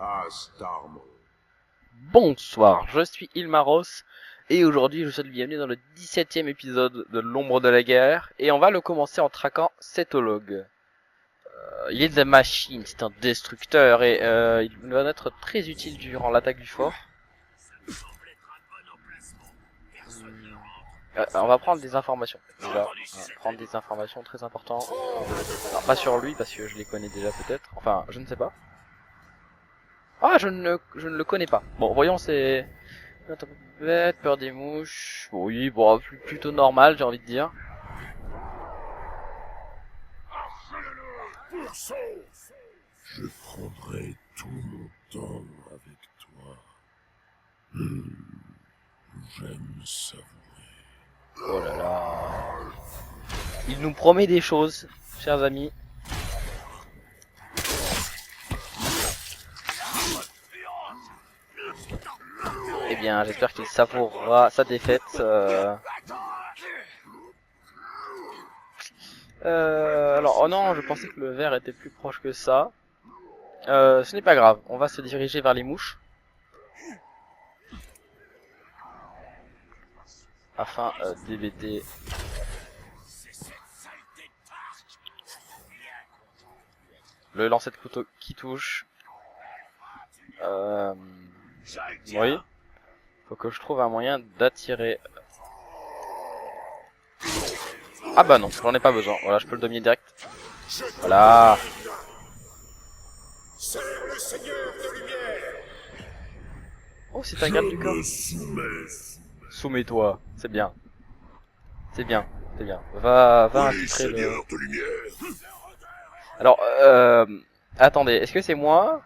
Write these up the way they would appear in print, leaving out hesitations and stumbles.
Astarmo. Bonsoir, je suis Ilmaros et aujourd'hui je vous souhaite la bienvenue dans le 17e épisode de l'ombre de la guerre et on va le commencer en traquant Cétologue. Il est de la machine, c'est un destructeur et il va être très utile durant l'attaque du fort. On va prendre des informations déjà, on va prendre des informations très importantes. Alors, pas sur lui parce que je les connais déjà peut-être, enfin je ne sais pas. Ah je ne le connais pas. Bon voyons c'est... Bête, peur des mouches. Oui, bon, plutôt normal, j'ai envie de dire. Je prendrai tout mon temps avec toi. J'aime savourer. Oh là là. Il nous promet des choses, chers amis. Eh bien, j'espère qu'il savourera sa défaite. Alors, oh non, je pensais que le verre était plus proche que ça. Ce n'est pas grave, on va se diriger vers les mouches. Afin d'éviter... le lancer de couteau qui touche. Oui. Faut que je trouve un moyen d'attirer... Ah bah non, j'en ai pas besoin. Voilà, je peux le dominer direct. Voilà. Oh, c'est un garde du corps. Soumets-toi. C'est bien. C'est bien. C'est bien. Va infiltrer le... Alors, attendez, est-ce que c'est moi?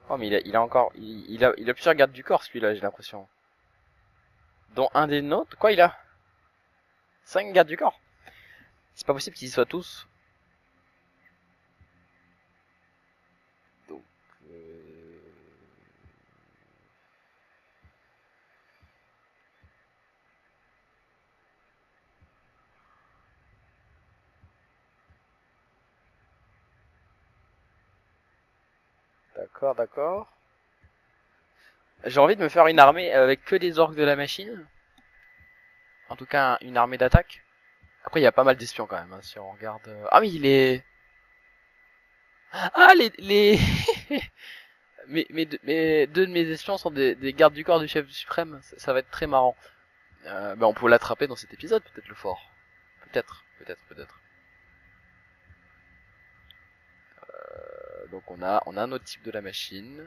Oh, mais il a encore... Il a plusieurs gardes du corps, celui-là, j'ai l'impression. Dont un des nôtres. Quoi, il a 5 gardes du corps. C'est pas possible qu'ils y soient tous. Donc... D'accord, d'accord. J'ai envie de me faire une armée avec que des orques de la machine. En tout cas, une armée d'attaque. Après, il y a pas mal d'espions quand même, hein, si on regarde... Ah mais il est... Ah, les... mais deux de mes espions sont des gardes du corps du chef suprême. Ça va être très marrant. Ben on peut l'attraper dans cet épisode, peut-être le fort. Peut-être. Donc on a un autre type de la machine.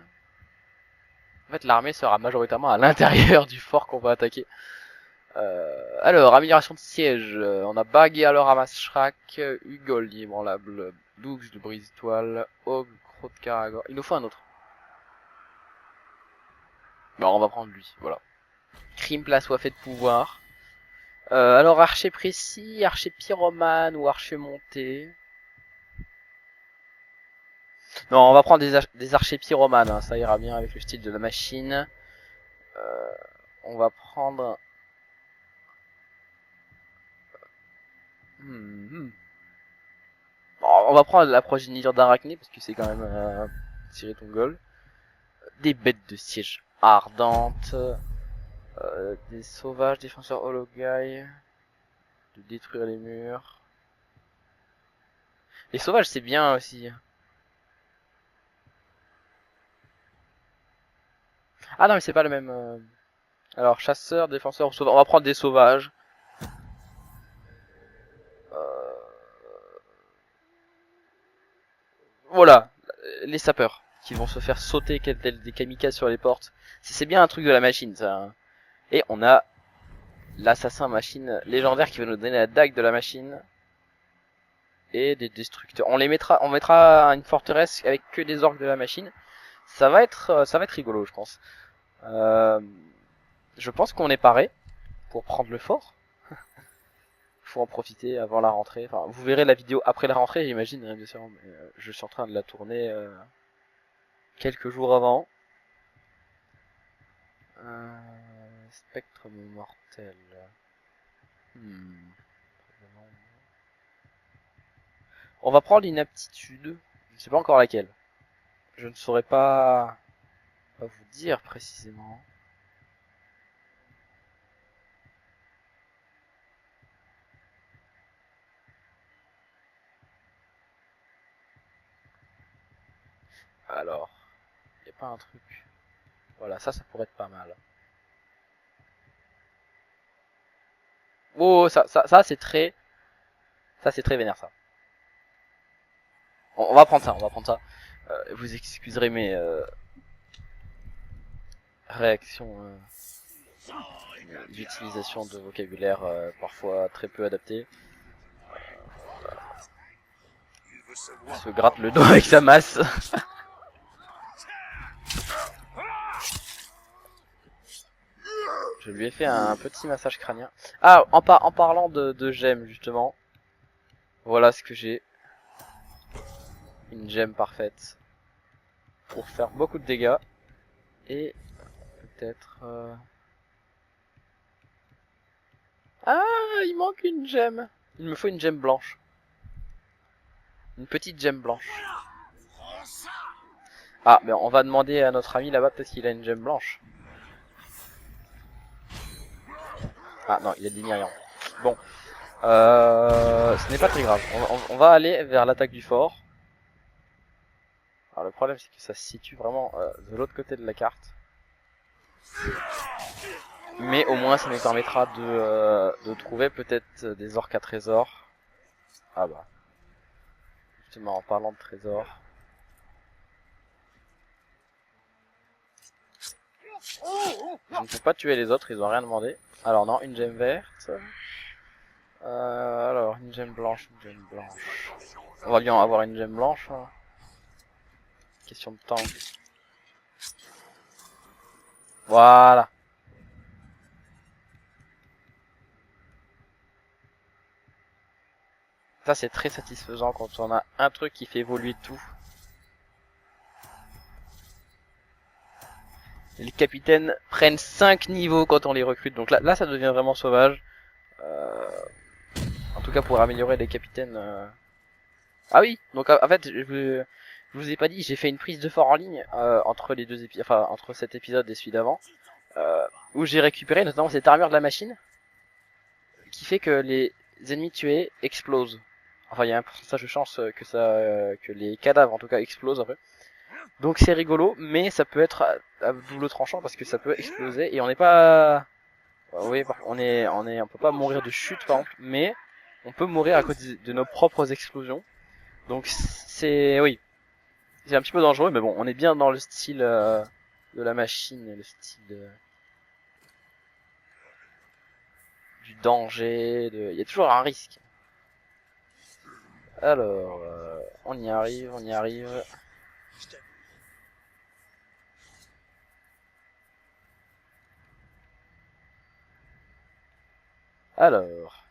En fait, l'armée sera majoritairement à l'intérieur du fort qu'on va attaquer. Alors, amélioration de siège. On a Bagué à leur ramasse Shrak, Hugol l'ébranlable, Doux de brise-toile, Ogre, Croc de Caragor. Il nous faut un autre. Bon, on va prendre lui, voilà. Crime assoiffé de pouvoir. Alors, archer précis, archer pyromane ou archer monté. Non, on va prendre des archers pyromanes, hein, ça ira bien avec le style de la machine. On va prendre... Bon, on va prendre la progéniture d'Arachné, parce que c'est quand même tirer ton goal. Des bêtes de siège ardentes. Des sauvages défenseurs hologai. De détruire les murs. Les sauvages, c'est bien aussi. Ah non, mais c'est pas le même... Alors, chasseurs, défenseurs, sauvages. On va prendre des sauvages. Voilà, les sapeurs qui vont se faire sauter tels des kamikazes sur les portes. C'est bien un truc de la machine, ça. Hein. Et on a l'assassin machine légendaire qui va nous donner la dague de la machine. Et des destructeurs. On mettra une forteresse avec que des orques de la machine. Ça va être rigolo, je pense. Je pense qu'on est paré pour prendre le fort. Faut en profiter avant la rentrée. Enfin, vous verrez la vidéo après la rentrée, j'imagine, hein, bien sûr. Mais, je suis en train de la tourner quelques jours avant. Spectre mortel. On va prendre l'inaptitude. Je ne sais pas encore laquelle. Je ne saurais pas vous dire précisément. Alors, y a pas un truc. Voilà, ça pourrait être pas mal. Oh, ça c'est très, c'est très vénère ça. On va prendre ça, vous excuserez mes réactions d'utilisation de vocabulaire parfois très peu adapté. Il se gratte le dos avec sa masse. Je lui ai fait un petit massage crânien. Ah, en parlant de gemmes justement, voilà ce que j'ai. Une gemme parfaite pour faire beaucoup de dégâts. Et peut-être... Ah, il manque une gemme. Il me faut une gemme blanche. Une petite gemme blanche. Ah, mais on va demander à notre ami là-bas, peut-être qu'il a une gemme blanche. Ah non, il a dit rien. Bon, ce n'est pas très grave. On va aller vers l'attaque du fort. Alors le problème c'est que ça se situe vraiment de l'autre côté de la carte. Mais au moins ça nous permettra de trouver peut-être des orques à trésors. Ah bah. Justement en parlant de trésors. Je ne peux pas tuer les autres, ils ont rien demandé. Alors non, une gemme verte. Alors une gemme blanche, une gemme blanche. On va bien avoir une gemme blanche. Hein. Question de temps. Voilà. Ça c'est très satisfaisant quand on a un truc qui fait évoluer tout. Et les capitaines prennent 5 niveaux quand on les recrute. Donc là ça devient vraiment sauvage. En tout cas pour améliorer les capitaines. Ah oui, donc en fait je vous ai pas dit, j'ai fait une prise de fort en ligne entre les deux épisodes, enfin entre cet épisode et celui d'avant, où j'ai récupéré notamment cette armure de la machine, qui fait que les ennemis tués explosent. Enfin il y a un pourcentage de chance que que les cadavres en tout cas explosent un peu. Donc c'est rigolo, mais ça peut être à double tranchant parce que ça peut exploser et on n'est pas, oui, on peut pas mourir de chute par exemple, mais on peut mourir à cause de nos propres explosions. Donc c'est, oui, c'est un petit peu dangereux, mais bon, on est bien dans le style de la machine, le style du danger, il y a toujours un risque. Alors, on y arrive, on y arrive. Alors.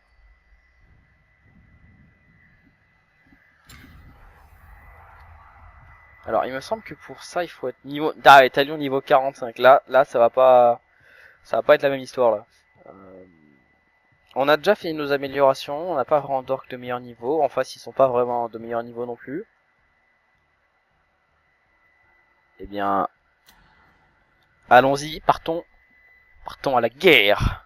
Alors, il me semble que pour ça, il faut être niveau... Ah, Talion niveau 45. Là, ça va pas être la même histoire, là. On a déjà fait nos améliorations, on n'a pas vraiment d'orques de meilleur niveau. En face, ils sont pas vraiment de meilleur niveau non plus. Eh bien, allons-y, partons à la guerre.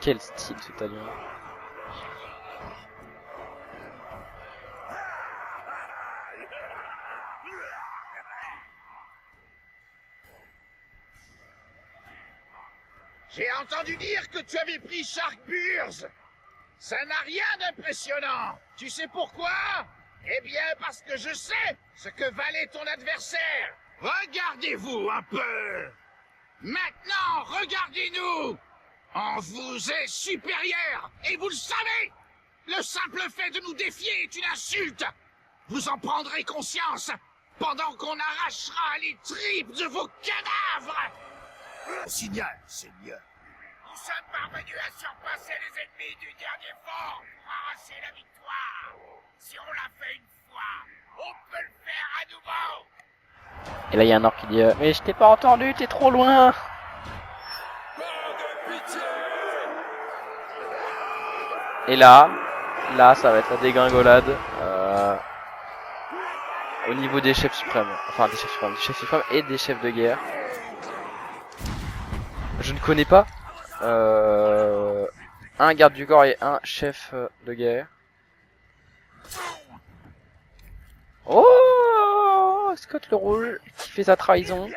Quel style ce talion. J'ai entendu dire que tu avais pris Sharkburz. Ça n'a rien d'impressionnant. Tu sais pourquoi? Eh bien, parce que je sais ce que valait ton adversaire. Regardez-vous un peu. Maintenant, regardez-nous. On vous est supérieur, et vous le savez. Le simple fait de nous défier est une insulte. Vous en prendrez conscience pendant qu'on arrachera les tripes de vos cadavres. Signal, Seigneur. Nous sommes parvenus à surpasser les ennemis du dernier fort pour arracher la victoire. Si on l'a fait une fois, on peut le faire Et là il y a un orc qui dit mais je t'ai pas entendu, t'es trop loin. Et là ça va être la dégringolade au niveau des chefs suprêmes. Enfin des chefs suprêmes et des chefs de guerre. Je ne connais pas un garde du corps et un chef de guerre. Oh, Scott le rouge qui fait sa trahison.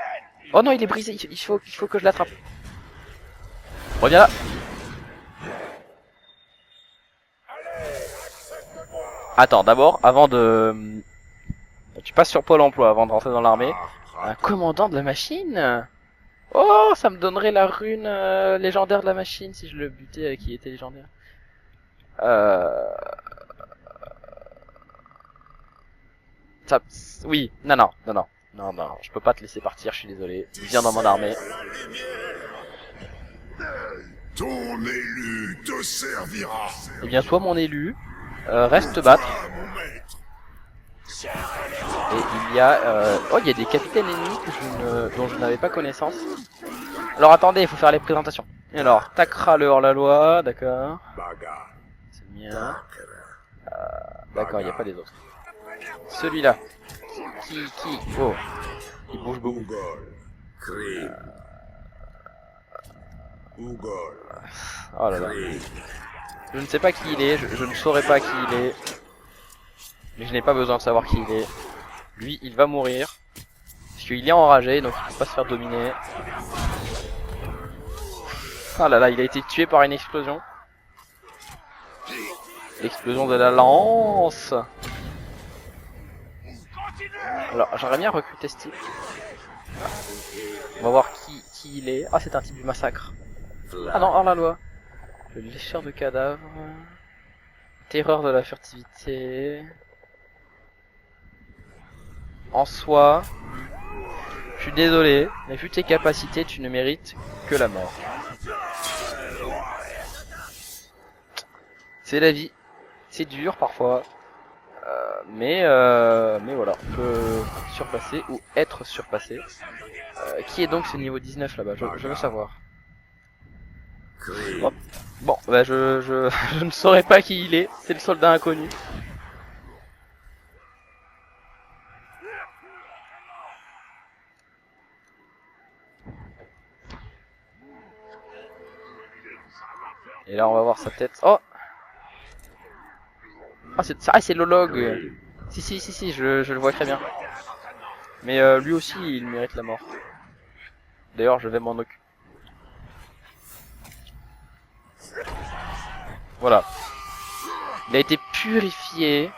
Oh non, il est brisé, il faut que je l'attrape. Reviens là. Attends, d'abord, avant de... Tu passes sur Pôle emploi avant de rentrer dans l'armée. Un commandant de la machine. Oh, ça me donnerait la rune légendaire de la machine si je le butais qui était légendaire. Ça... Oui, non, je peux pas te laisser partir, je suis désolé. Viens dans mon armée. Ton élu te servira. Eh bien, toi, mon élu, reste te battre. Et il y a... Oh, il y a des capitaines ennemis que dont je n'avais pas connaissance. Alors, attendez, il faut faire les présentations. Alors, Takra le hors-la-loi, d'accord. C'est bien. D'accord, il n'y a pas les autres. Celui-là. Qui Oh, il bouge beaucoup. Oh là là. Je ne sais pas qui il est, je ne saurais pas qui il est. Mais je n'ai pas besoin de savoir qui il est. Lui, il va mourir. Parce qu'il est enragé, donc il ne peut pas se faire dominer. Ah là là, il a été tué par une explosion. L'explosion de la lance. Alors, j'aimerais bien recruter ce type. On va voir qui il est. Ah, c'est un type du massacre. Ah non, hors la loi. Le lécheur de cadavres. Terreur de la furtivité. En soi, je suis désolé, mais vu tes capacités, tu ne mérites que la mort. C'est la vie. C'est dur parfois. Mais voilà, on peut surpasser ou être surpassé. Qui est donc ce niveau 19 là-bas, je veux savoir. Bon, bah je ne saurais pas qui il est, c'est le soldat inconnu. Et là on va voir sa tête. Oh, c'est l'hologue. Si, je le vois très bien. Mais lui aussi il mérite la mort. D'ailleurs je vais m'en occuper. Voilà. Il a été purifié.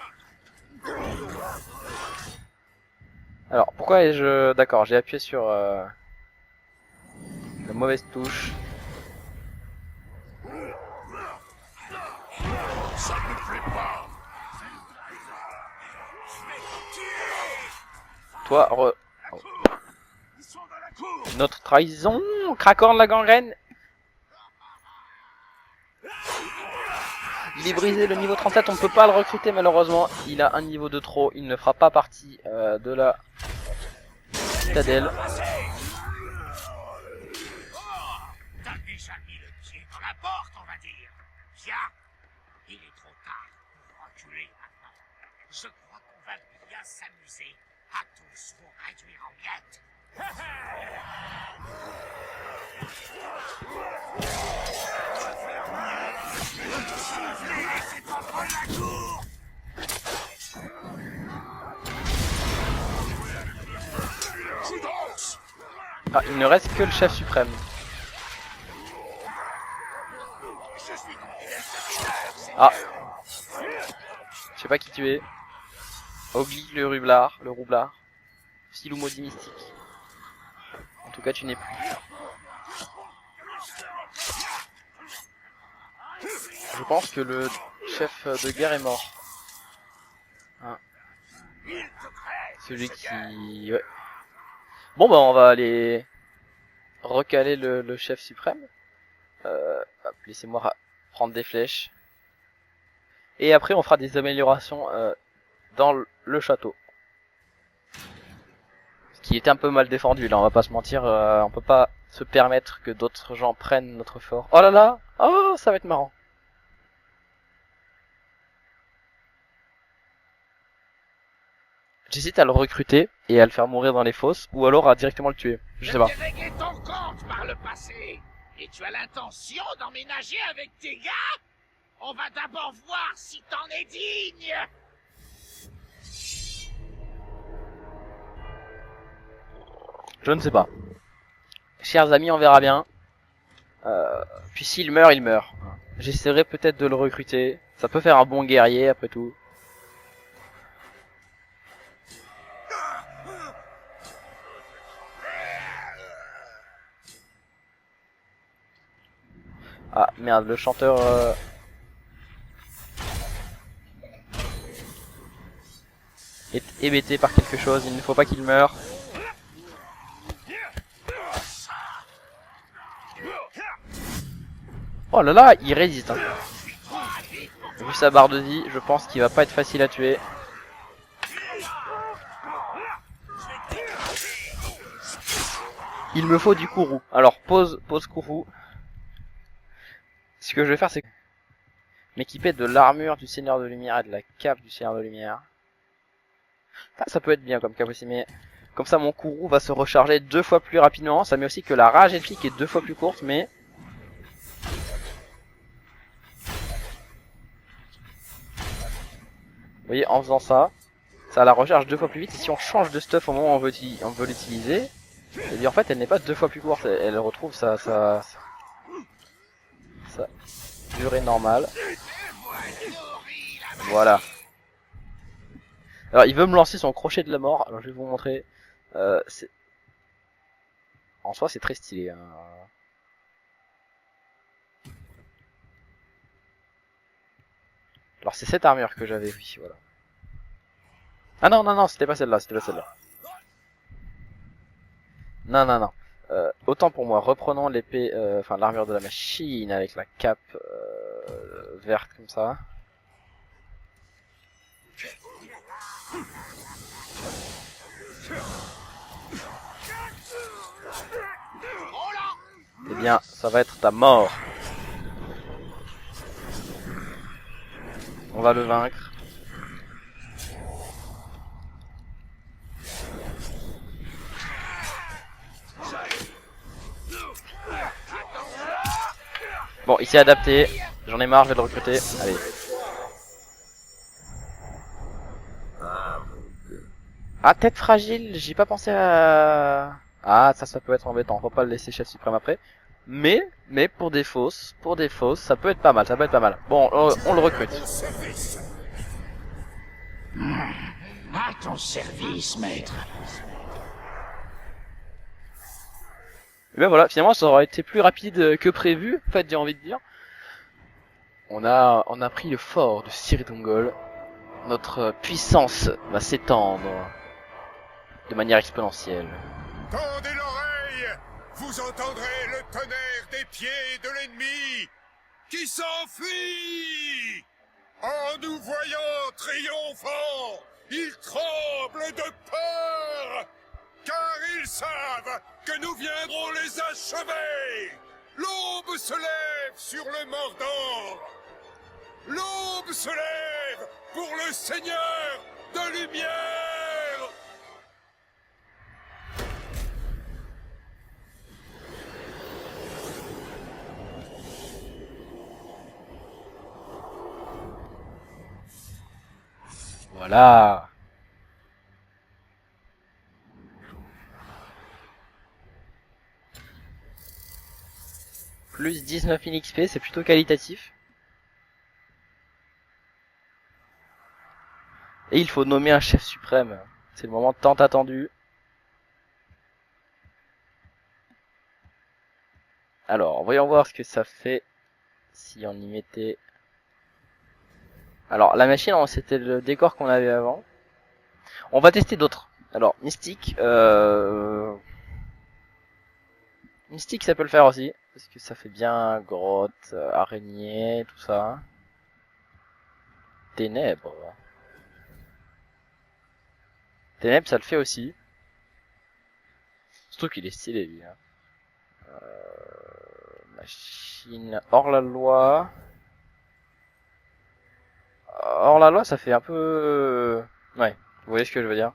Alors pourquoi ai-je... D'accord, j'ai appuyé sur la mauvaise touche. Toi, oh. Notre trahison, Krakorn la gangrène. Il est brisé, le niveau 37, on ne peut pas le recruter malheureusement. Il a un niveau de trop, il ne fera pas partie de la citadelle. T'as déjà mis le pied dans la porte, on va dire. Viens, il est trop tard pour reculer maintenant. Je crois qu'on va bien s'amuser à tous vous réduire en miettes. Ah, il ne reste que le chef suprême. Ah, je sais pas qui tu es. Ogli le roublard. Filou maudit mystique. En tout cas, tu n'es plus. Je pense que le chef de guerre est mort. Hein. Celui qui... Ouais. Bon bah on va aller recaler le chef suprême. Laissez-moi prendre des flèches. Et après on fera des améliorations dans le château. qui était un peu mal défendu. Là, on va pas se mentir, on peut pas se permettre que d'autres gens prennent notre fort. Oh là là, oh, ça va être marrant. J'hésite à le recruter et à le faire mourir dans les fosses, ou alors à directement le tuer. Je sais pas. t'ai réglé ton compte par le passé. Et tu as l'intention d'emménager avec tes gars? On va d'abord voir si t'en es digne. Je ne sais pas. Chers amis, on verra bien. Puis s'il meurt, il meurt. J'essaierai peut-être de le recruter. Ça peut faire un bon guerrier après tout. Ah merde, le chanteur... est hébété par quelque chose, il ne faut pas qu'il meure. Oh là là, il résiste. Hein. Vu sa barre de vie, je pense qu'il va pas être facile à tuer. Il me faut du courroux. Alors pose courroux. Ce que je vais faire, c'est m'équiper de l'armure du Seigneur de Lumière et de la cape du Seigneur de Lumière. Ça peut être bien comme cape aussi, mais comme ça mon courroux va se recharger 2 fois plus rapidement. Ça met aussi que la rage elfique est 2 fois plus courte, mais... Vous voyez, en faisant ça, ça la recharge 2 fois plus vite. Et si on change de stuff au moment où on veut l'utiliser, et bien en fait elle n'est pas 2 fois plus courte. Elle retrouve sa durée normale. Voilà. Alors il veut me lancer son crochet de la mort. Alors je vais vous montrer. En soi c'est très stylé. Hein. Alors c'est cette armure que j'avais, oui, voilà. Ah non, non, non, c'était pas celle-là, c'était pas celle-là. Non, non, non. Autant pour moi, reprenons l'épée, enfin l'armure de la machine avec la cape verte comme ça. Eh bien, ça va être ta mort. On va le vaincre. Bon, il s'est adapté. J'en ai marre, je vais le recruter. Allez. Ah, tête fragile, j'ai pas pensé à... Ah, ça peut être embêtant. Faut pas le laisser chef suprême après. Mais pour des fausses, ça peut être pas mal, ça peut être pas mal. Bon, on le recrute. À ton service, maître. Et ben voilà, finalement ça aurait été plus rapide que prévu, en fait j'ai envie de dire. On a pris le fort de Ciri Dongol. Notre puissance va s'étendre de manière exponentielle. Tendez l'oreille, vous entendrez le tonnerre des pieds de l'ennemi qui s'enfuit. En nous voyant triomphants, ils tremblent de peur, car ils savent que nous viendrons les achever. L'aube se lève sur le Mordor. L'aube se lève pour le Seigneur de Lumière. Voilà. Plus 19 000 XP, c'est plutôt qualitatif. Et il faut nommer un chef suprême. C'est le moment tant attendu. Alors, voyons voir ce que ça fait si on y mettait... Alors, la machine, c'était le décor qu'on avait avant. On va tester d'autres. Alors, Mystique, Mystique, ça peut le faire aussi. Parce que ça fait bien grotte, araignée, tout ça. Ténèbres. Ténèbres, ça le fait aussi. Surtout qu'il est stylé, lui. Hein. Machine hors la loi. Hors la loi, ça fait un peu... Ouais, vous voyez ce que je veux dire.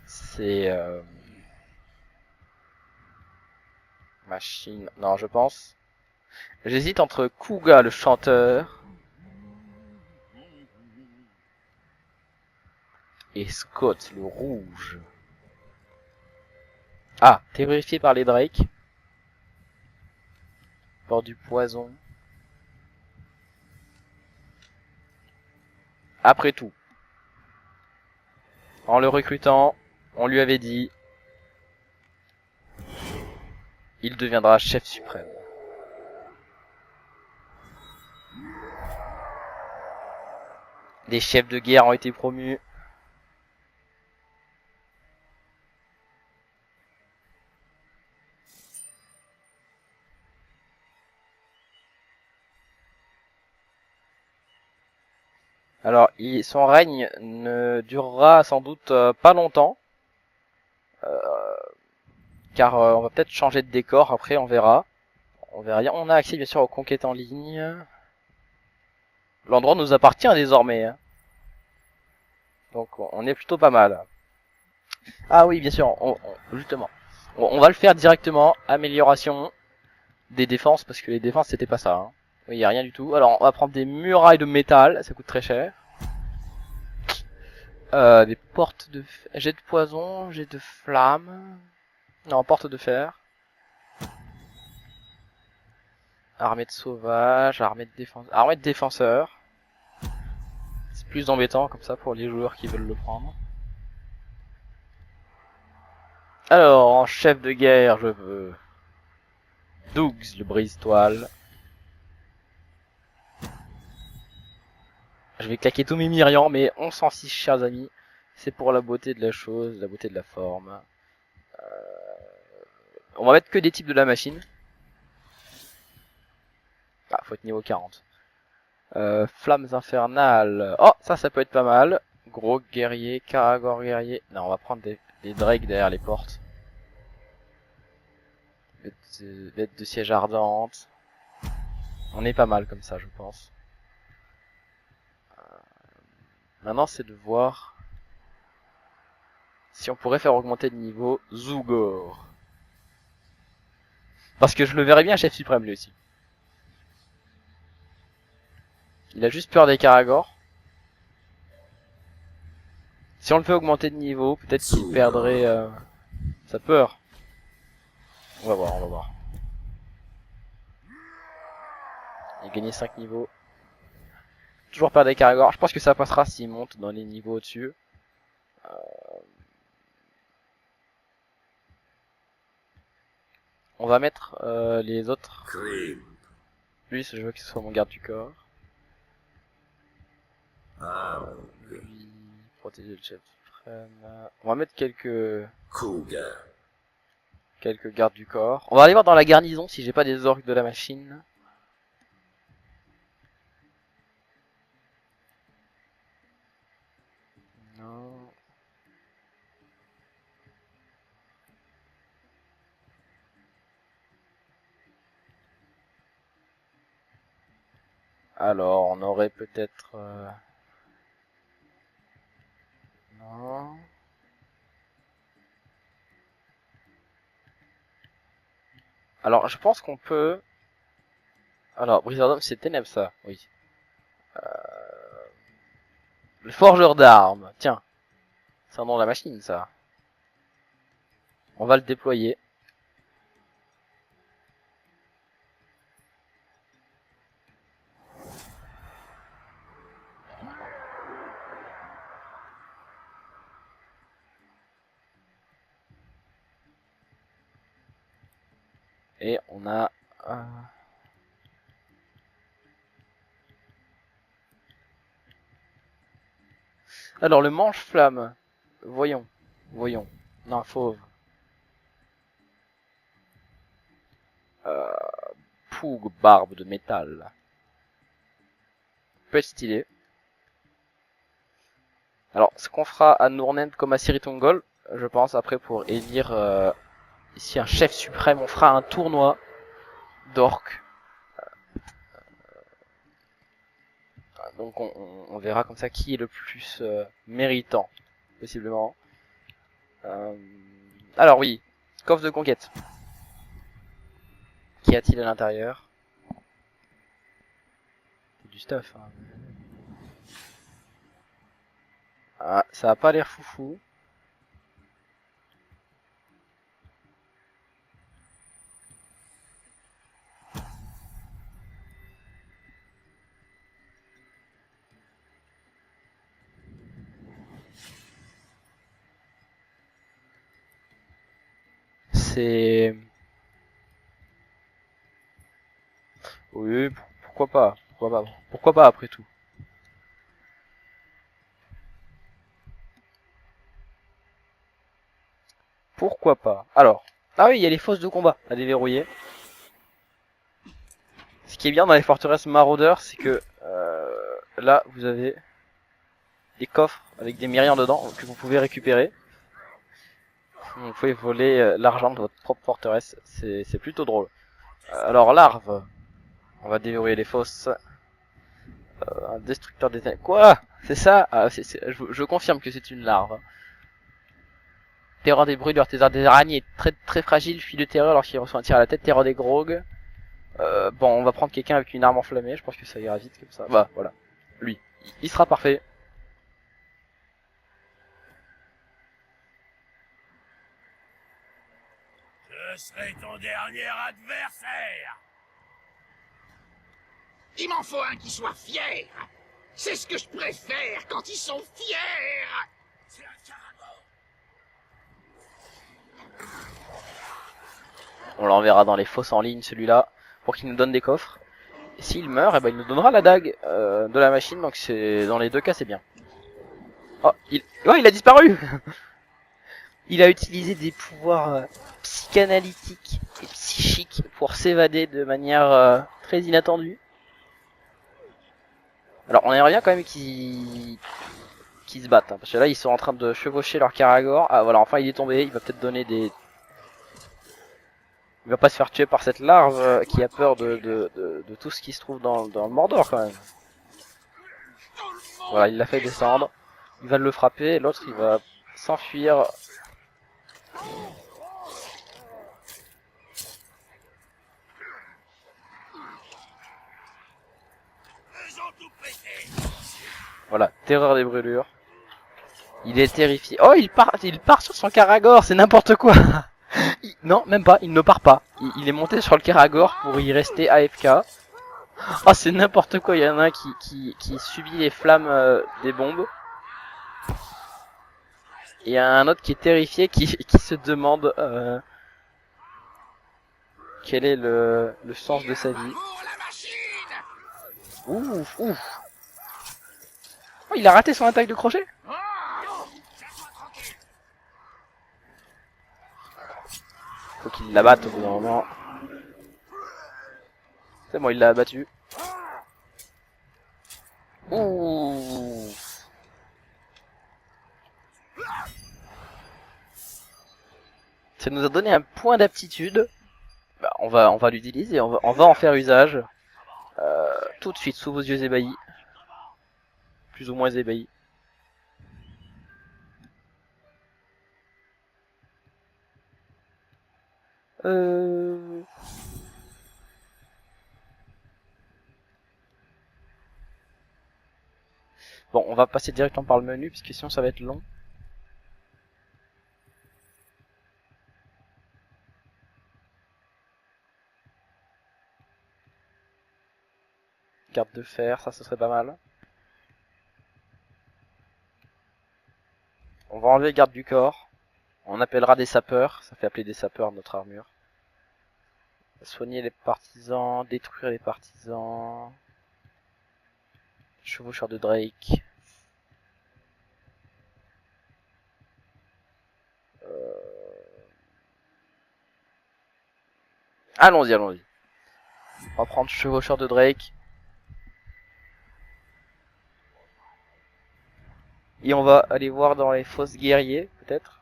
C'est... Machine... Non, je pense. J'hésite entre Kuga, le chanteur, et Scott, le rouge. Ah, terrifié par les Drake. Port du poison. Après tout, en le recrutant, on lui avait dit, il deviendra chef suprême. Des chefs de guerre ont été promus. Alors, son règne ne durera sans doute pas longtemps. Car on va peut-être changer de décor après, on verra. On verra. On a accès bien sûr aux conquêtes en ligne. L'endroit nous appartient désormais. Hein. Donc on est plutôt pas mal. Ah oui, bien sûr, justement. On va le faire directement. Amélioration des défenses, parce que les défenses c'était pas ça. Hein. Oui, y a rien du tout. Alors on va prendre des murailles de métal, ça coûte très cher. Des portes de... Jet de poison, jet de flamme. Non, porte de fer. Armée de sauvages, armée de défenseurs. C'est plus embêtant comme ça pour les joueurs qui veulent le prendre. Alors, en chef de guerre, je veux... Dougs, le brise-toile. Je vais claquer tous mes Myrians, mais on s'en fiche, chers amis. C'est pour la beauté de la chose, la beauté de la forme. On va mettre que des types de la machine. Ah, faut être niveau 40. Flammes infernales. Oh, ça peut être pas mal. Gros guerrier, Karagor guerrier. Non, on va prendre des Drake derrière les portes. Bête de siège ardente. On est pas mal comme ça, je pense. Maintenant, c'est de voir si on pourrait faire augmenter de niveau Zugor. Parce que je le verrais bien chef suprême lui aussi. Il a juste peur des Karagor. Si on le fait augmenter de niveau, peut-être qu'il perdrait sa peur. On va voir, on va voir. Il a gagné 5 niveaux. Toujours peur des Karagor. Je pense que ça passera s'il monte dans les niveaux au-dessus. On va mettre les autres. Lui, je veux que ce soit mon garde du corps. Lui, protéger le chef suprême. On va mettre quelques gardes du corps. On va aller voir dans la garnison si j'ai pas des orques de la machine. Non. Alors, on aurait peut-être... Non. Alors, je pense qu'on peut... Alors, briseur d'homme, c'est ténèbres, ça, oui. Le forgeur d'armes, tiens. C'est un nom de la machine, ça. On va le déployer. Et on a... Alors, le manche-flamme. Voyons. Non, fauve. Poug, barbe de métal. Peut être stylé. Alors, ce qu'on fera à Nournend comme à Siritungol, je pense, après pour élire ici un chef suprême. On fera un tournoi d'orques. Donc on verra comme ça qui est le plus méritant, possiblement. Alors oui, coffre de conquête. Qu'y a-t-il à l'intérieur? C'est du stuff. Hein. Ah, ça a pas l'air foufou. C'est... Oui, pourquoi pas? Pourquoi pas après tout? Pourquoi pas? Alors, ah oui, il y a les fosses de combat à déverrouiller. Ce qui est bien dans les forteresses maraudeurs, c'est que là, vous avez des coffres avec des mériens dedans que vous pouvez récupérer. Vous pouvez voler l'argent de votre propre forteresse, c'est plutôt drôle. Alors larve, on va déverrouiller les fosses. Un destructeur des ténèbres. Quoi? C'est ça? Ah, je confirme que c'est une larve. Terreur des brûlures, terreur des araignées, très très fragile, fuit de terreur lorsqu'il reçoit un tir à la tête, terreur des grogues. Bon, on va prendre quelqu'un avec une arme enflammée, je pense que ça ira vite comme ça. Bah, voilà. Lui, il sera parfait. Je serai ton dernier adversaire. Il m'en faut un qui soit fier. C'est ce que je préfère quand ils sont fiers. C'est un caragor. On l'enverra dans les fosses en ligne, celui-là, pour qu'il nous donne des coffres. Et s'il meurt, eh ben, il nous donnera la dague de la machine, donc c'est dans les deux cas, c'est bien. Oh, il a disparu. Il a utilisé des pouvoirs psychanalytiques et psychiques pour s'évader de manière très inattendue. Alors on aimerait bien quand même qu'ils se battent, hein, parce que là ils sont en train de chevaucher leur caragor. Ah voilà, enfin il est tombé, il va peut-être donner des... Il va pas se faire tuer par cette larve qui a peur de tout ce qui se trouve dans le Mordor quand même. Voilà, il l'a fait descendre. Il va le frapper, l'autre il va s'enfuir. Voilà, terreur des brûlures. Il est terrifié. Oh, il part sur son caragor, c'est n'importe quoi. Non, même pas, il ne part pas. Il est monté sur le caragor pour y rester AFK. Oh, c'est n'importe quoi, il y en a un qui subit les flammes des bombes. Et il y a un autre qui est terrifié, qui se demande quel est le sens de sa vie. Ouf, ouf. Oh, il a raté son attaque de crochet. Faut qu'il la batte au bout d'un moment. C'est bon, il l'a abattu. Ouh. Ça nous a donné un point d'aptitude. Bah, on va l'utiliser, on va en faire usage. Tout de suite, sous vos yeux ébahis. Plus ou moins ébahis. Bon, on va passer directement par le menu, puisque sinon ça va être long. Garde de fer, ça ce serait pas mal. On va enlever garde du corps. On appellera des sapeurs, ça fait appeler des sapeurs notre armure. Soigner les partisans, détruire les partisans. Chevaucheur de Drake. Allons-y, allons-y. On va prendre chevaucheur de Drake. Et on va aller voir dans les fosses guerriers, peut-être.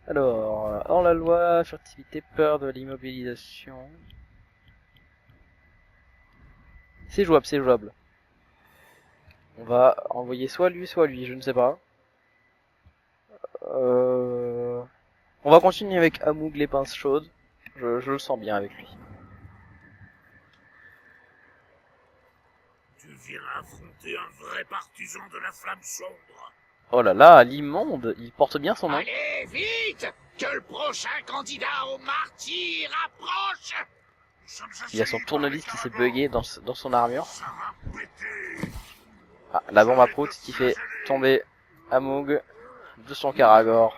Alors, hors la loi, furtivité, peur de l'immobilisation. C'est jouable, c'est jouable. On va envoyer soit lui, je ne sais pas. On va continuer avec Amoug les pinces chaudes. Je le sens bien avec lui. Tu viens affronter un vrai partisan de la flamme sombre. Oh là là, l'immonde, il porte bien son nom. Allez, vite! Que le prochain candidat au martyr approche! Il a son tournevis qui s'est bugué dans son armure. Ah, la bombe à prout qui fait tomber Amoug de son Karagor.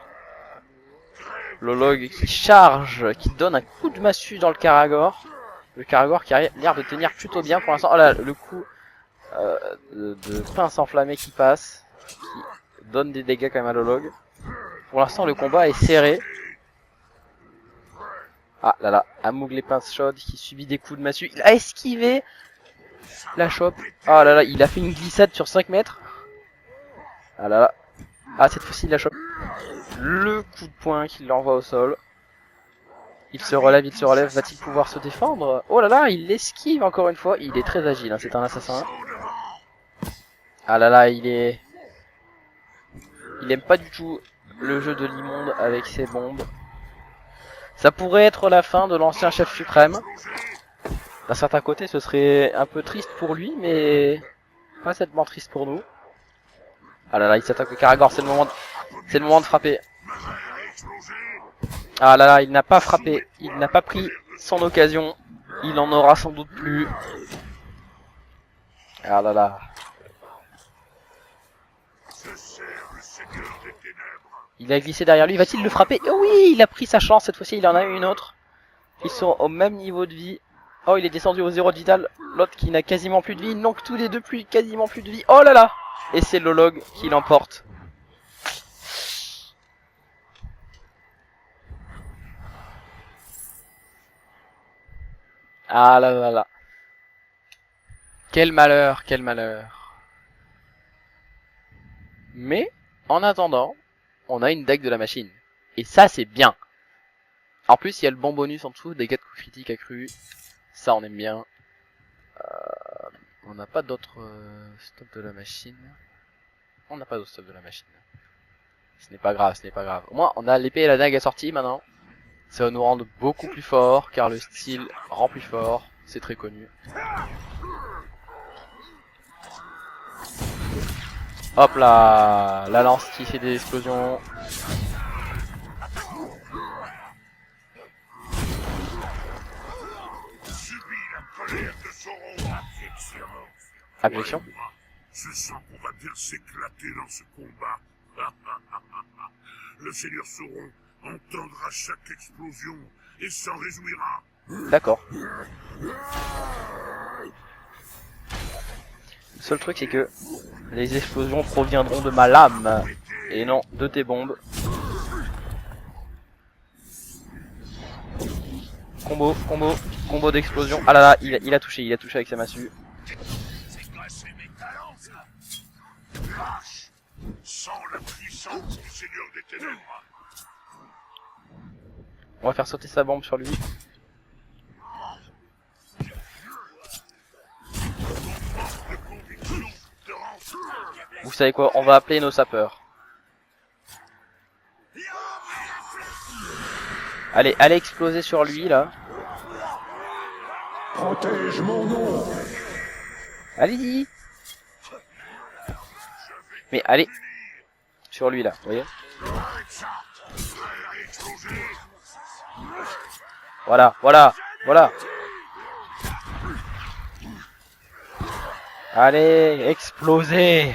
Lolog qui charge, qui donne un coup de massue dans le Karagor. Le Karagor qui a l'air de tenir plutôt bien pour l'instant. Oh là, le coup de pince enflammée qui passe, qui donne des dégâts quand même à Lolog. Pour l'instant, le combat est serré. Ah là là, Amoug les pinces chaudes qui subit des coups de massue. Il a esquivé la chope. Ah là là, il a fait une glissade sur 5 mètres. Ah là là. Ah, cette fois-ci, il la chope. Le coup de poing qui l'envoie au sol. Il se relève, va-t-il pouvoir se défendre? Oh là là, il l'esquive encore une fois. Il est très agile, hein, c'est un assassin. Ah là là, il aime pas du tout le jeu de l'immonde avec ses bombes. Ça pourrait être la fin de l'ancien chef suprême. D'un certain côté, ce serait un peu triste pour lui, mais pas tellement triste pour nous. Ah là là, il s'attaque au Karagor, c'est le moment de frapper. Ah là là, il n'a pas frappé, il n'a pas pris son occasion. Il en aura sans doute plus. Ah là là. Il a glissé derrière lui, va-t-il le frapper? Oh oui, il a pris sa chance, cette fois-ci il en a eu une autre. Ils sont au même niveau de vie. Oh, il est descendu au 0 de vital. L'autre qui n'a quasiment plus de vie, donc tous les deux quasiment plus de vie. Oh là là. Et c'est Lolog qui l'emporte. Ah là là là. Quel malheur, quel malheur. Mais, en attendant, on a une deck de la machine. Et ça, c'est bien. En plus, il y a le bon bonus en dessous, dégâts de coups critiques accrus. Ça, on aime bien. On n'a pas d'autres stocks de la machine. On n'a pas d'autres stocks de la machine. Ce n'est pas grave, ce n'est pas grave. Au moins, on a l'épée et la dague assorties maintenant. Ça va nous rendre beaucoup plus forts, car le style rend plus fort. C'est très connu. Hop là, la lance qui fait des explosions. Abjection. Je sens qu'on va bien s'éclater dans ce combat. Le Seigneur Sauron entendra chaque explosion et s'en réjouira. D'accord. Le seul truc c'est que les explosions proviendront de ma lame et non de tes bombes. Combo d'explosion. Ah là là, il a touché avec sa massue. Sans la puissance du Seigneur des Ténèbres. On va faire sauter sa bombe sur lui. Vous savez quoi, on va appeler nos sapeurs. Allez exploser sur lui là. Protège mon nom. Allez-y. Mais allez. Sur lui là, vous voyez. Voilà. Allez, explosez.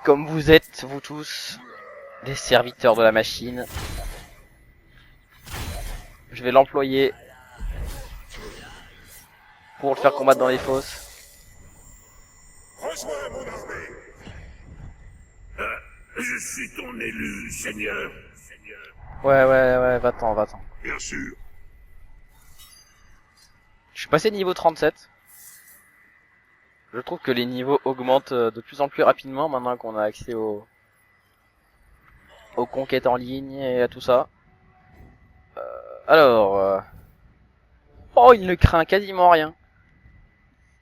Comme vous êtes, vous tous, des serviteurs de la machine. Je vais l'employer pour le faire combattre dans les fosses. Rejoins mon armée. Je suis ton élu, Seigneur. Ouais, va-t'en. Bien sûr. Je suis passé niveau 37. Je trouve que les niveaux augmentent de plus en plus rapidement maintenant qu'on a accès aux conquêtes en ligne et à tout ça. Alors... Oh, il ne craint quasiment rien.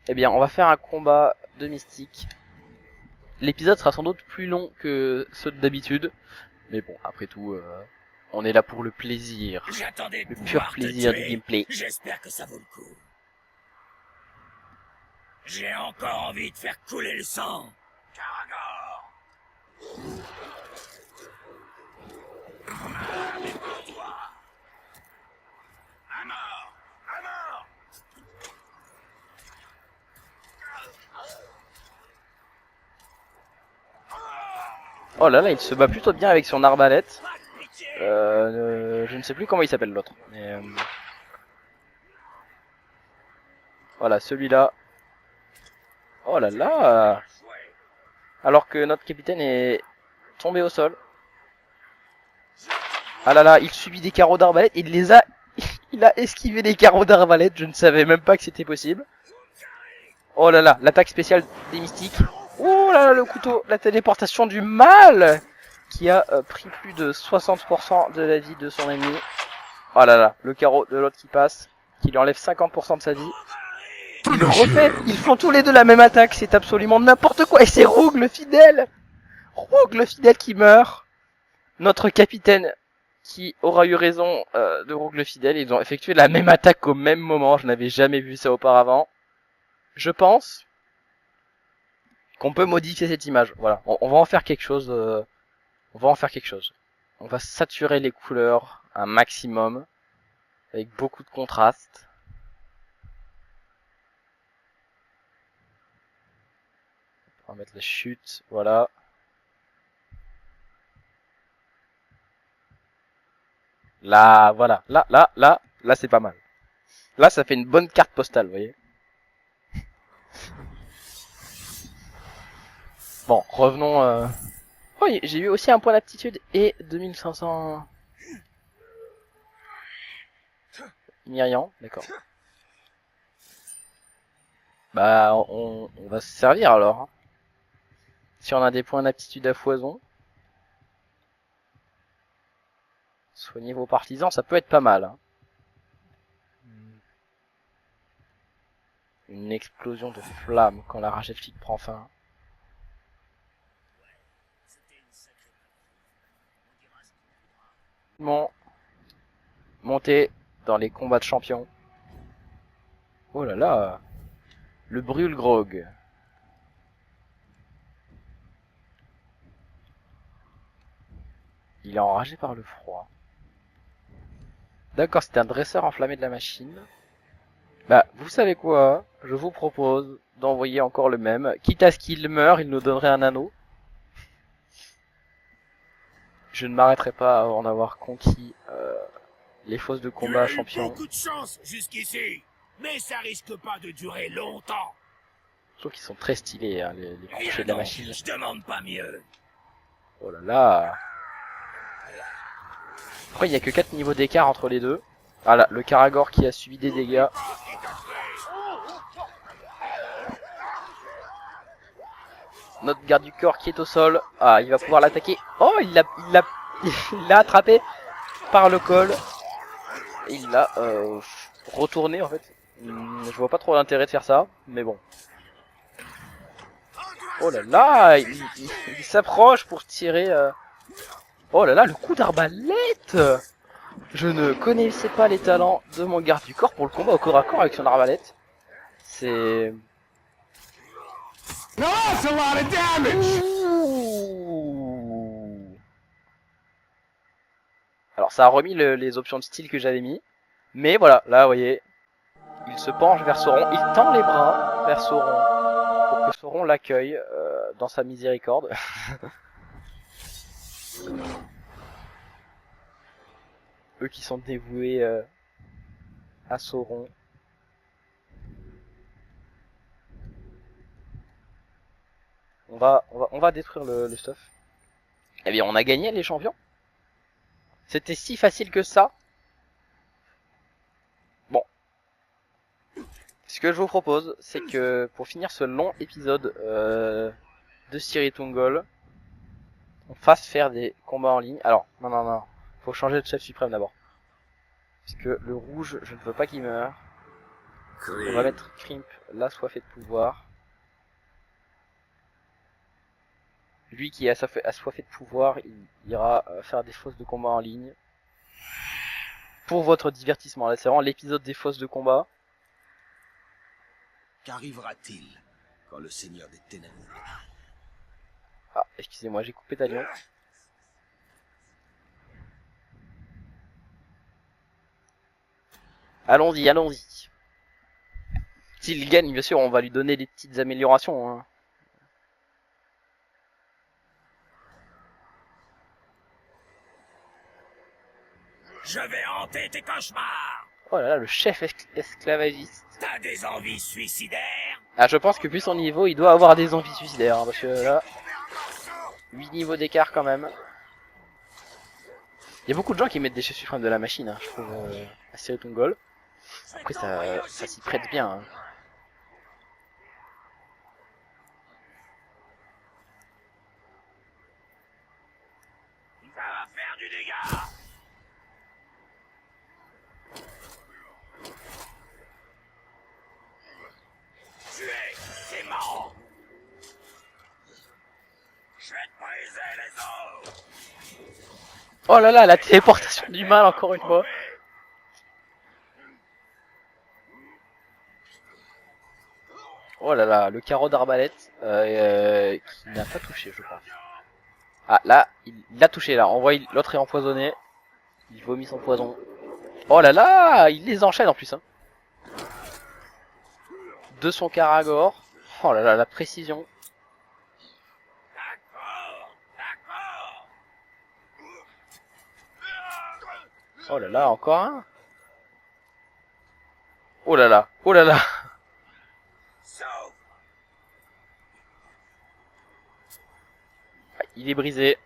Eh bien, on va faire un combat de mystique. L'épisode sera sans doute plus long que ceux d'habitude. Mais bon, après tout, on est là pour le plaisir. J'attendais de Le pur pouvoir te plaisir du tuer. gameplay. J'espère que ça vaut le coup. J'ai encore envie de faire couler le sang. Caragor. Mais pour toi. À mort. À mort. Oh là là, il se bat plutôt bien avec son arbalète. Je ne sais plus comment il s'appelle l'autre. Mais voilà, celui-là. Oh là là. Alors que notre capitaine est tombé au sol. Ah là là, il subit des carreaux d'arbalète. Il a esquivé les carreaux d'arbalète. Je ne savais même pas que c'était possible. Oh là là, l'attaque spéciale des mystiques. Oh là là, le couteau, la téléportation du mal qui a pris plus de 60% de la vie de son ennemi. Oh là là, le carreau de l'autre qui passe, qui lui enlève 50% de sa vie. Il refait, ils font tous les deux la même attaque, c'est absolument n'importe quoi. Et c'est Rogue le fidèle qui meurt. Notre capitaine qui aura eu raison de Rogue le fidèle, ils ont effectué la même attaque au même moment, je n'avais jamais vu ça auparavant. Je pense qu'on peut modifier cette image. Voilà, on va en faire quelque chose. On va saturer les couleurs un maximum avec beaucoup de contraste. On va mettre la chute, voilà. Là, voilà, là c'est pas mal. Là, ça fait une bonne carte postale, vous voyez. Bon, revenons. Oh, j'ai eu aussi un point d'aptitude et 2500 Myrian, d'accord. Bah, on va se servir alors. Hein. Si on a des points d'aptitude à foison. Soigner vos partisans, ça peut être pas mal. Hein. Une explosion de flammes quand la rage elfique prend fin. Bon. Monter dans les combats de champions. Oh là là. Le brûle-grog. Il est enragé par le froid. D'accord, c'est un dresseur enflammé de la machine. Bah, vous savez quoi? Je vous propose d'envoyer encore le même. Quitte à ce qu'il meure, il nous donnerait un anneau. Je ne m'arrêterai pas avant d'avoir conquis les fosses de combat champion. Beaucoup de chance jusqu'ici, mais ça risque pas de durer longtemps. Je trouve qu'ils sont très stylés, hein, les crochets de la machine. Je demande pas mieux. Oh là là. Après, il n'y a que 4 niveaux d'écart entre les deux. Ah là, le Caragor qui a subi des dégâts. Notre garde du corps qui est au sol. Ah, il va pouvoir l'attaquer. Oh, il l'a attrapé par le col. Et il l'a retourné en fait. Je vois pas trop l'intérêt de faire ça, mais bon. Oh là là, il s'approche pour tirer. Oh là là, le coup d'arbalète. Je ne connaissais pas les talents de mon garde du corps pour le combat au corps à corps avec son arbalète. C'est... Ouh. Alors ça a remis les options de style que j'avais mis. Mais voilà, là vous voyez, il se penche vers Sauron, il tend les bras vers Sauron pour que Sauron l'accueille dans sa miséricorde. Eux qui sont dévoués à Sauron. On va détruire le stuff. Eh bien, on a gagné les champions. C'était si facile que ça. Bon. Ce que je vous propose, c'est que pour finir ce long épisode de Ciri Tungol, on fasse faire des combats en ligne. Alors, non. Faut changer de chef suprême d'abord. Parce que le rouge, je ne veux pas qu'il meure. On va mettre Crimp, l'assoiffé de pouvoir. Lui qui est assoiffé de pouvoir, il ira faire des fosses de combat en ligne. Pour votre divertissement, là c'est vraiment l'épisode des fosses de combat. Qu'arrivera-t-il quand le Seigneur des Ténèbres... Ah, excusez-moi, j'ai coupé Talion. Allons-y, allons-y. S'il gagne, bien sûr, on va lui donner des petites améliorations. Hein. Je vais hanter tes cauchemars. Oh là là, le chef esclavagiste. T'as des envies suicidaires? Ah, je pense que plus son niveau, il doit avoir des envies suicidaires. Hein, parce que là, 8 niveaux d'écart quand même. Il y a beaucoup de gens qui mettent des chefs suprêmes de la machine, hein, je trouve, à Seretungol. Après, ça s'y prête bien. Hein. Ça va faire du dégât. Tuer, c'est marrant. Je vais te briser les os. Oh là là, la téléportation du mal encore une fois. Oh là là, le carreau d'arbalète qui n'a pas touché, je crois. Ah là, il l'a touché là. On voit l'autre est empoisonné. Il vomit son poison. Oh là là, il les enchaîne en plus. Hein. De son Karagor. Oh là là, la précision. D'accord. Oh là là, encore un. Oh là là, oh là là. Sauf. Il est brisé.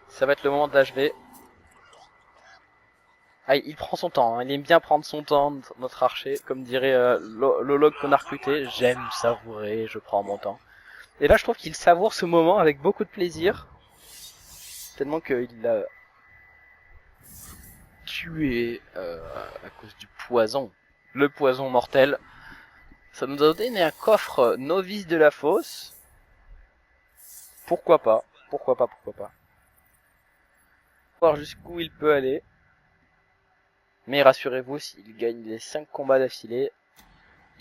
Ça va être le moment de l'HV. Ah, il prend son temps, hein. Il aime bien prendre son temps, notre archer. Comme dirait l'hologue qu'on a recruté. J'aime savourer, je prends mon temps. Et là, je trouve qu'il savoure ce moment avec beaucoup de plaisir. Tellement qu'il l'a tué à cause du poison. Le poison mortel. Ça nous a donné un coffre novice de la fosse. Pourquoi pas. Voir jusqu'où il peut aller. Mais rassurez-vous, s'il gagne les 5 combats d'affilée,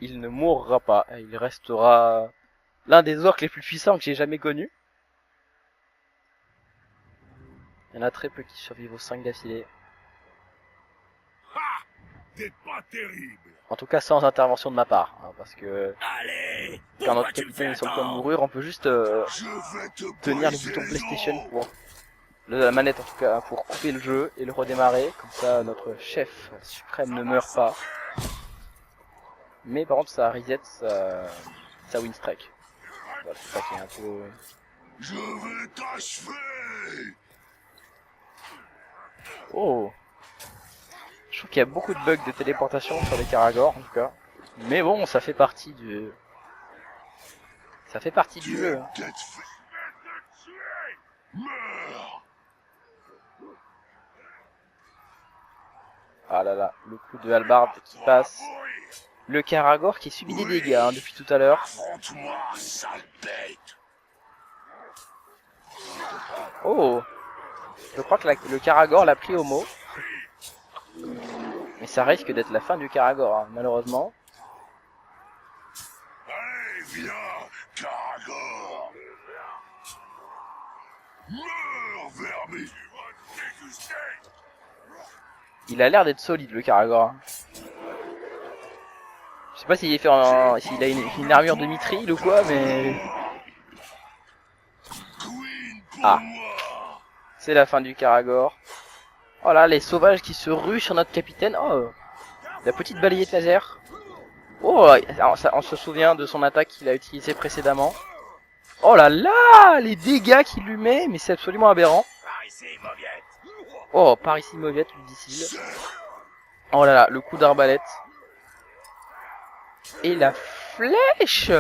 il ne mourra pas. Il restera l'un des orques les plus puissants que j'ai jamais connus. Il y en a très peu qui survivent aux 5 d'affilée. Ha! T'es pas terrible. En tout cas sans intervention de ma part. Hein, parce que Allez. quand notre Pourquoi tu me capitaine fais est sur le point de attendre? mourir, on peut juste Je vais te tenir le briser bouton les PlayStation os. pour... La manette en tout cas, pour couper le jeu et le redémarrer. Comme ça notre chef suprême ne meurt pas. Mais par contre ça reset sa win streak. Voilà, c'est ça qui est un peu... Je vais t'achever. Oh! Je trouve qu'il y a beaucoup de bugs de téléportation sur les Karagor en tout cas. Mais bon, ça fait partie du... Ça fait partie du jeu. Hein. Peut-être fait. Meurs. Ah là là, le coup de hallebarde qui passe. Le Karagor qui subit des dégâts hein, depuis tout à l'heure. Affronte-moi, sale bête. Oh! Je crois que le Karagor l'a pris au mot. Mais ça risque d'être la fin du Karagor, hein, malheureusement. Allez, viens, Karagor. Meurs, vermi. Il a l'air d'être solide le Karagor. Hein. Je sais pas s'il est fait s'il a une armure de mithril ou quoi, mais... Ah. C'est la fin du Karagor. Oh là, les sauvages qui se ruent sur notre capitaine. Oh, la petite balayette laser. Oh, on se souvient de son attaque qu'il a utilisée précédemment. Oh là là, les dégâts qu'il lui met, mais c'est absolument aberrant. Par ici, mauviette. Oh, par ici, mauviette, lui dit-il. Oh là là, le coup d'arbalète. Et la flèche.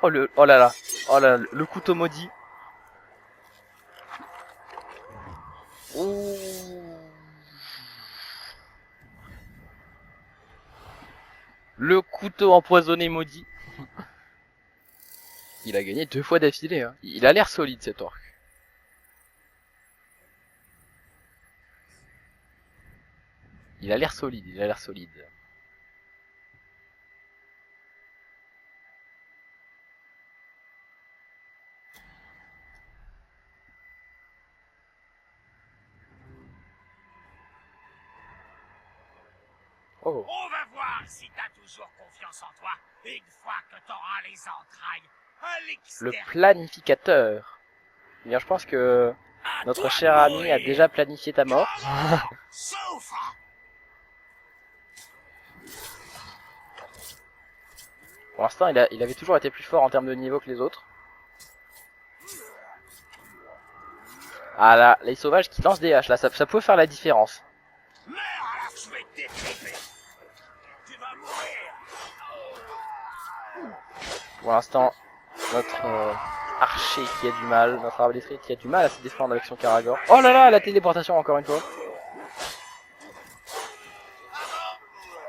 Oh là là. Oh là là, le couteau maudit. Ouh. Le couteau empoisonné maudit. Il a gagné 2 fois d'affilée. Hein. Il a l'air solide cet orc. Il a l'air solide, il a l'air solide. Oh. On va voir si t'as toujours confiance en toi, une fois que t'auras les entrailles à Le l'extérieur. planificateur. Eh bien, je pense que À notre toi cher de ami a mourir. déjà planifié ta mort. Souffre. Pour l'instant, il avait toujours été plus fort en termes de niveau que les autres. Ah là, les sauvages qui lancent des haches, là, ça peut faire la différence. Meurs alors que je vais te détriper. Tu vas mourir. Pour l'instant, notre archer qui a du mal, notre arbalètrier qui a du mal à se défendre avec son Karagor. Oh là là, la téléportation encore une fois.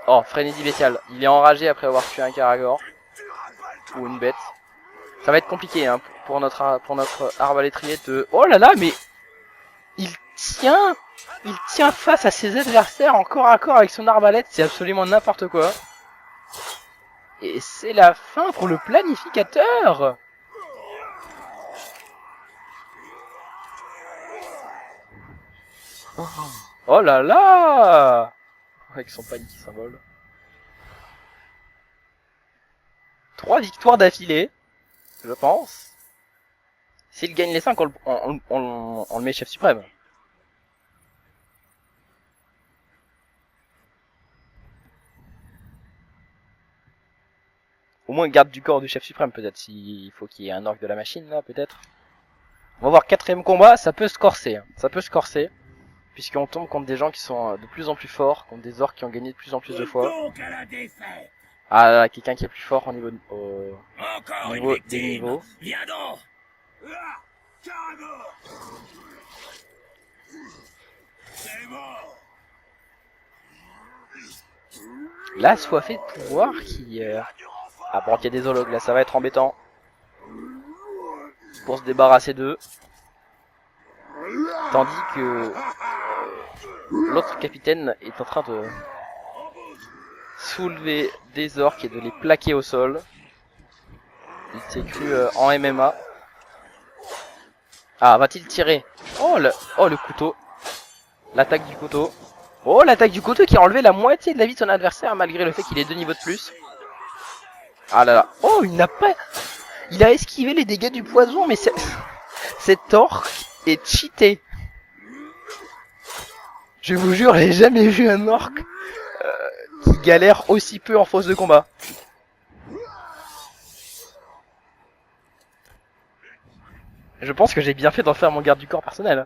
Oh, frénésie bestiale. Il est enragé après avoir tué un Karagor. Ou une bête. Ça va être compliqué hein, pour notre arbalétrier de... Oh là là, mais... Il tient face à ses adversaires en corps à corps avec son arbalète. C'est absolument n'importe quoi. Et c'est la fin pour le planificateur. Oh là là. Avec son panier qui s'envole. 3 victoires d'affilée, je pense. S'il gagne les 5, on le met chef suprême. Au moins garde du corps du chef suprême, peut-être. S'il faut qu'il y ait un orc de la machine, là, peut-être. On va voir 4ème combat, ça peut se corser. Hein. Ça peut se corser. Puisqu'on tombe contre des gens qui sont de plus en plus forts, contre des orcs qui ont gagné de plus en plus de fois. Donc à la défaite. Ah là, quelqu'un qui est plus fort au niveau, Encore niveau une des victime. niveaux. Viens donc. Ah, Karagor. C'est mort. L'assoiffé de pouvoir qui... Ah bon, il y a des zoologues là, ça va être embêtant. Pour se débarrasser d'eux. Tandis que l'autre capitaine est en train de soulever des orques et de les plaquer au sol. Il s'est cru en MMA. Ah, va-t-il tirer? Oh le couteau. L'attaque du couteau. Oh, l'attaque du couteau qui a enlevé la moitié de la vie de son adversaire malgré le fait qu'il ait 2 niveaux de plus. Ah là là. Oh, il n'a pas... Il a esquivé les dégâts du poison, mais cet orc est cheaté. Je vous jure, j'ai jamais vu un orc qui galère aussi peu en fosse de combat. Je pense que j'ai bien fait d'en faire mon garde du corps personnel.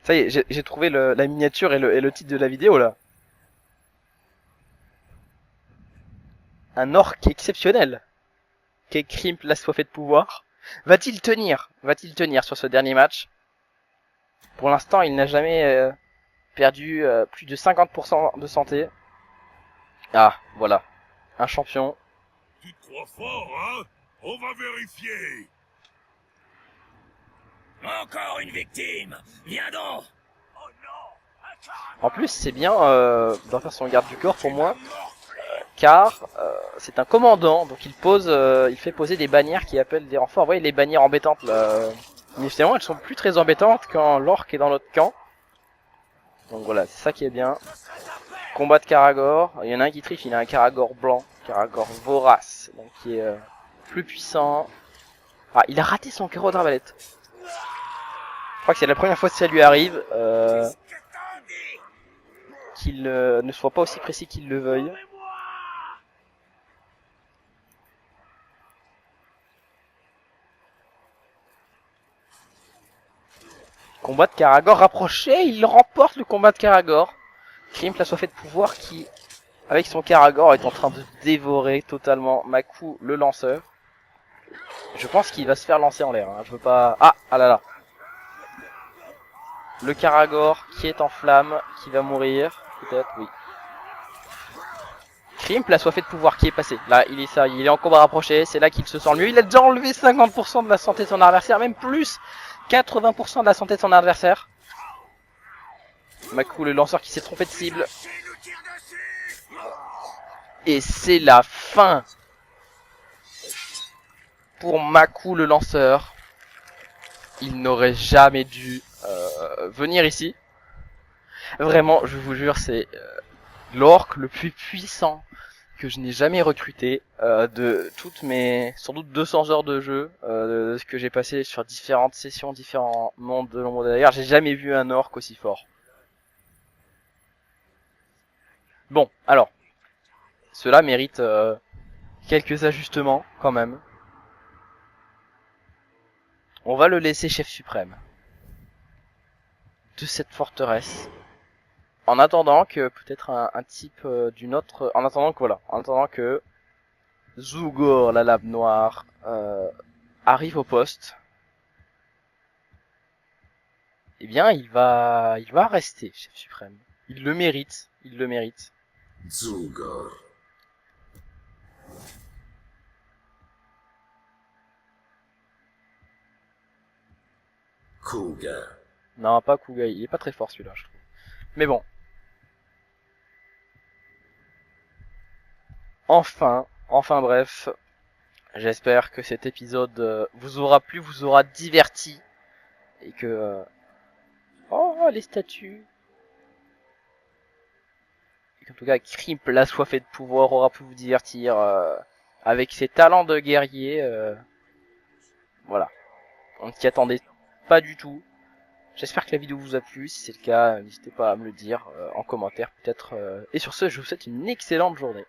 Ça y est, j'ai trouvé la miniature et le titre de la vidéo là. Un orc exceptionnel. Qu'est Crimp l'assoiffé de pouvoir. Va-t-il tenir? Va-t-il tenir sur ce dernier match? Pour l'instant, il n'a jamais perdu plus de 50% de santé. Ah, voilà. Un champion. Tu te crois fort, hein? On va vérifier. Encore une victime. Viens donc. Oh non. Un Karagor. En plus, c'est bien d'en faire son garde du corps pour moi. Car c'est un commandant, donc il fait poser des bannières qui appellent des renforts. Vous voyez les bannières embêtantes là. Mais finalement, elles sont plus très embêtantes quand l'orc est dans notre camp. Donc voilà, c'est ça qui est bien. Combat de Karagor. Il y en a un qui triche, il a un Karagor blanc, Karagor vorace, donc qui est plus puissant. Ah, il a raté son carreau d'arbalète. Je crois que c'est la première fois que ça lui arrive. Qu'il ne soit pas aussi précis qu'il le veuille. Combat de Karagor rapproché, il remporte le combat de Karagor. Crimp l'assoiffé de pouvoir qui avec son Karagor, est en train de dévorer totalement Maku le lanceur. Je pense qu'il va se faire lancer en l'air. Hein. Je veux pas... Ah là là. Le Karagor qui est en flamme, qui va mourir. Peut-être, oui. Crimp, la soifée de pouvoir qui est passé. Là, il est en combat rapproché. C'est là qu'il se sent le mieux. Il a déjà enlevé 50% de la santé de son adversaire. Même plus 80% de la santé de son adversaire. Maku, le lanceur qui s'est trompé de cible. Et c'est la fin pour Maku, le lanceur. Il n'aurait jamais dû venir ici. Vraiment, je vous jure, c'est l'orc le plus puissant que je n'ai jamais recruté de toutes mes sans doute 200 heures de jeu ce que j'ai passé sur différentes sessions, différents mondes de l'ombre de la guerre. J'ai jamais vu un orc aussi fort. Bon, alors, cela mérite quelques ajustements quand même. On va le laisser chef suprême de cette forteresse. En attendant que peut-être un type d'une autre... En attendant que Zugor, la lame noire, arrive au poste. Eh bien, il va rester chef suprême. Il le mérite. Zugor. Kuga. Non, pas Kuga, il est pas très fort celui-là, je trouve. Mais bon. Enfin bref. J'espère que cet épisode vous aura plu, vous aura diverti. Et que... Oh, les statues. Et qu'en tout cas, Crimp, la soifée de pouvoir, aura pu vous divertir avec ses talents de guerrier. Voilà. On ne s'y attendait pas du tout. J'espère que la vidéo vous a plu. Si c'est le cas, n'hésitez pas à me le dire en commentaire peut-être. Et sur ce, je vous souhaite une excellente journée.